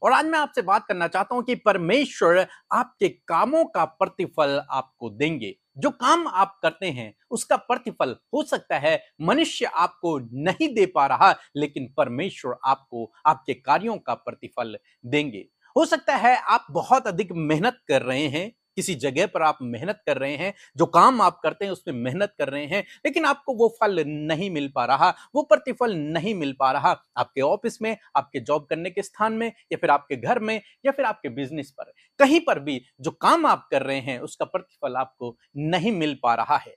और आज मैं आपसे बात करना चाहता हूं कि परमेश्वर आपके कामों का प्रतिफल आपको देंगे। जो काम आप करते हैं उसका प्रतिफल हो सकता है मनुष्य आपको नहीं दे पा रहा, लेकिन परमेश्वर आपको आपके कार्यों का प्रतिफल देंगे। हो सकता है आप बहुत अधिक मेहनत कर रहे हैं, किसी जगह पर आप मेहनत कर रहे हैं, जो काम आप करते हैं उसमें मेहनत कर रहे हैं, लेकिन आपको वो फल नहीं मिल पा रहा, वो प्रतिफल नहीं मिल पा रहा। आपके ऑफिस में, आपके जॉब करने के स्थान में, या फिर आपके घर में, या फिर आपके बिजनेस पर, कहीं पर भी जो काम आप कर रहे हैं उसका प्रतिफल आपको नहीं मिल पा रहा है।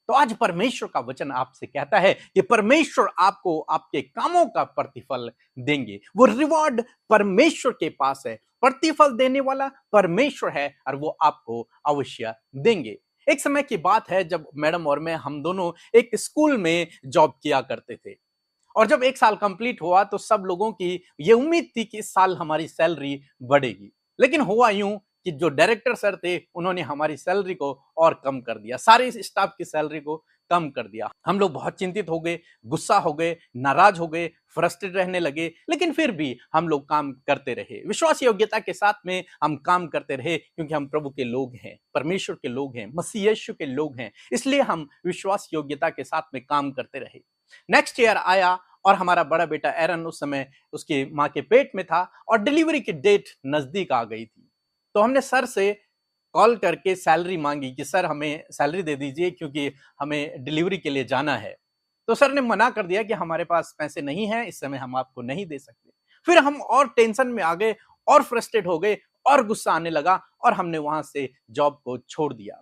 तो आज परमेश्वर का वचन आपसे कहता है कि परमेश्वर आपको आपके कामों का प्रतिफल देंगे। वो रिवॉर्ड परमेश्वर के पास है, प्रतिफल देने वाला परमेश्वर है और वो आपको अवश्य देंगे। एक समय की बात है जब मैडम और मैं, हम दोनों एक स्कूल में जॉब किया करते थे। और जब एक साल कंप्लीट हुआ तो सब लोगों की ये उम्मीद थी कि इस साल हमारी सैलरी बढ़ेगी। लेकिन हुआ यूं कि जो डायरेक्टर सर थे उन्होंने हमारी सैलरी को और कम कर दिया, सारे स्टाफ की सैलरी को कम कर दिया। हम लोग बहुत चिंतित हो गए, गुस्सा हो गए, नाराज हो गए, फ्रस्ट्रेट रहने लगे। लेकिन फिर भी हम लोग काम करते रहे, विश्वास योग्यता के साथ में हम काम करते रहे, क्योंकि हम प्रभु के लोग हैं, परमेश्वर के लोग हैं, मसीह यीशु के लोग हैं। इसलिए हम विश्वास योग्यता के साथ में काम करते रहे। नेक्स्ट ईयर आया और हमारा बड़ा बेटा एरन उस समय उसकी माँ के पेट में था और डिलीवरी की डेट नजदीक आ गई थी। तो हमने सर से कॉल करके सैलरी मांगी कि सर हमें सैलरी दे दीजिए, क्योंकि हमें डिलीवरी के लिए जाना है। तो सर ने मना कर दिया कि हमारे पास पैसे नहीं हैं, इस समय हम आपको नहीं दे सकते। फिर हम और टेंशन में आ गए और फ्रस्ट्रेट हो गए और गुस्सा आने लगा और हमने वहां से जॉब को छोड़ दिया।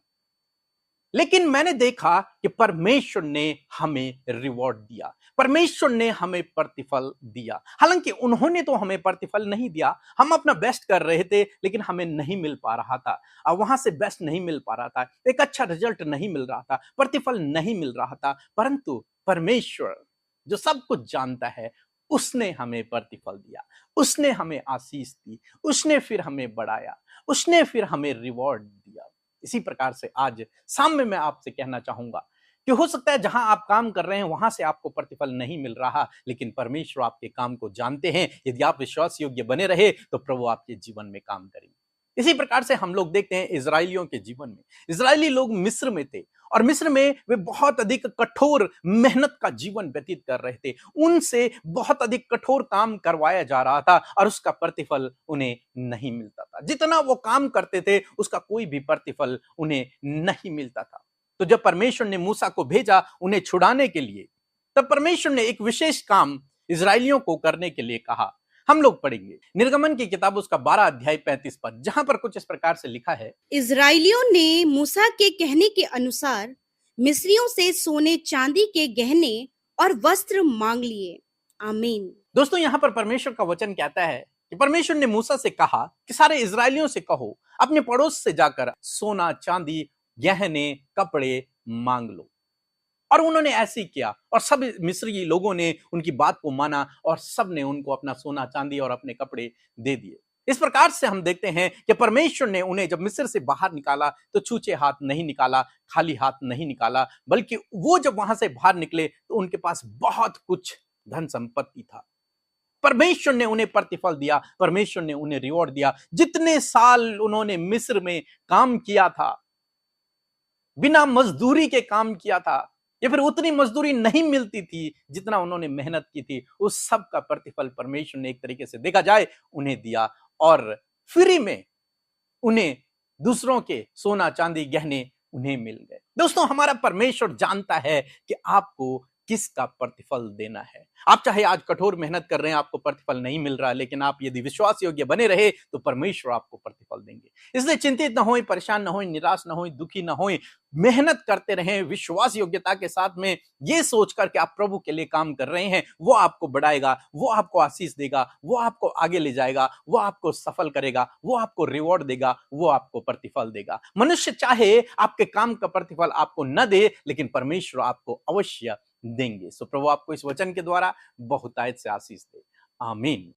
लेकिन मैंने देखा कि परमेश्वर ने हमें रिवॉर्ड दिया, परमेश्वर ने हमें प्रतिफल दिया। हालांकि उन्होंने तो हमें प्रतिफल नहीं दिया, हम अपना बेस्ट कर रहे थे, लेकिन हमें नहीं मिल पा रहा था। और वहां से बेस्ट नहीं मिल पा रहा था, एक अच्छा रिजल्ट नहीं मिल रहा था, प्रतिफल नहीं मिल रहा था। परंतु परमेश्वर जो सब कुछ जानता है, उसने हमें प्रतिफल दिया, उसने हमें आशीष दी, उसने फिर हमें बढ़ाया, उसने फिर हमें रिवॉर्ड दिया। इसी प्रकार से आज शाम में मैं आपसे कहना चाहूंगा कि हो सकता है जहां आप काम कर रहे हैं वहां से आपको प्रतिफल नहीं मिल रहा, लेकिन परमेश्वर आपके काम को जानते हैं। यदि आप विश्वास योग्य बने रहे तो प्रभु आपके जीवन में काम करेंगे। इसी प्रकार से हम लोग देखते हैं इजरायलियों के जीवन में। इजरायली लोग मिस्र में थे और मिस्र में वे बहुत अधिक कठोर मेहनत का जीवन व्यतीत कर रहे थे। उनसे बहुत अधिक कठोर काम करवाया जा रहा था और उसका प्रतिफल उन्हें नहीं मिलता था। जितना वो काम करते थे उसका कोई भी प्रतिफल उन्हें नहीं मिलता था। तो जब परमेश्वर ने मूसा को भेजा उन्हें छुड़ाने के लिए, तब परमेश्वर ने एक विशेष काम इजरायलियों को करने के लिए कहा। हम लोग पढ़ेंगे निर्गमन की किताब उसका 12 अध्याय 35 पद, जहां पर कुछ इस प्रकार से लिखा है। इजराइलियों ने मूसा के कहने के अनुसार मिस्रियों से सोने चांदी के गहने और वस्त्र मांग लिए। आमीन। दोस्तों, यहां पर परमेश्वर का वचन कहता है कि परमेश्वर ने मूसा से कहा कि सारे इजरायलियों से कहो, अपने पड़ोस से जाकर सोना चांदी गहने कपड़े मांग लो। और उन्होंने ऐसे ही किया और सब मिस्री लोगों ने उनकी बात को माना और सब ने उनको अपना सोना चांदी और अपने कपड़े दे दिए। इस प्रकार से हम देखते हैं कि परमेश्वर ने उन्हें जब मिस्र से बाहर निकाला तो छूछे हाथ नहीं निकाला, खाली हाथ नहीं निकाला, बल्कि वो जब वहां से बाहर निकले तो उनके पास बहुत कुछ धन संपत्ति था। परमेश्वर ने उन्हें प्रतिफल दिया, परमेश्वर ने उन्हें रिवॉर्ड दिया। जितने साल उन्होंने मिस्र में काम किया था, बिना मजदूरी के काम किया था, या फिर उतनी मजदूरी नहीं मिलती थी जितना उन्होंने मेहनत की थी, उस सब का प्रतिफल परमेश्वर ने एक तरीके से देखा जाए उन्हें दिया और फ्री में उन्हें दूसरों के सोना चांदी गहने उन्हें मिल गए। दोस्तों, हमारा परमेश्वर जानता है कि आपको किसका प्रतिफल देना है। आप चाहे आज कठोर मेहनत कर रहे हैं, आपको प्रतिफल नहीं मिल रहा, लेकिन आप यदि विश्वास योग्य बने रहे तो परमेश्वर आपको प्रतिफल देंगे। इसलिए चिंतित ना होए, परेशान ना होए, निराश ना होए, दुखी ना होए, मेहनत करते रहें विश्वास योग्यता के साथ में, ये सोचकर कि आप प्रभु के लिए काम कर रहे हैं। वो आपको बढ़ाएगा, वो आपको आशीष देगा, वो आपको आगे ले जाएगा, वो आपको सफल करेगा, वो आपको रिवॉर्ड देगा, वो आपको प्रतिफल देगा। मनुष्य चाहे आपके काम का प्रतिफल आपको न दे, लेकिन परमेश्वर आपको अवश्य देंगे। सो प्रभु आपको इस वचन के द्वारा बहुतायत से आशीष दे। आमीन।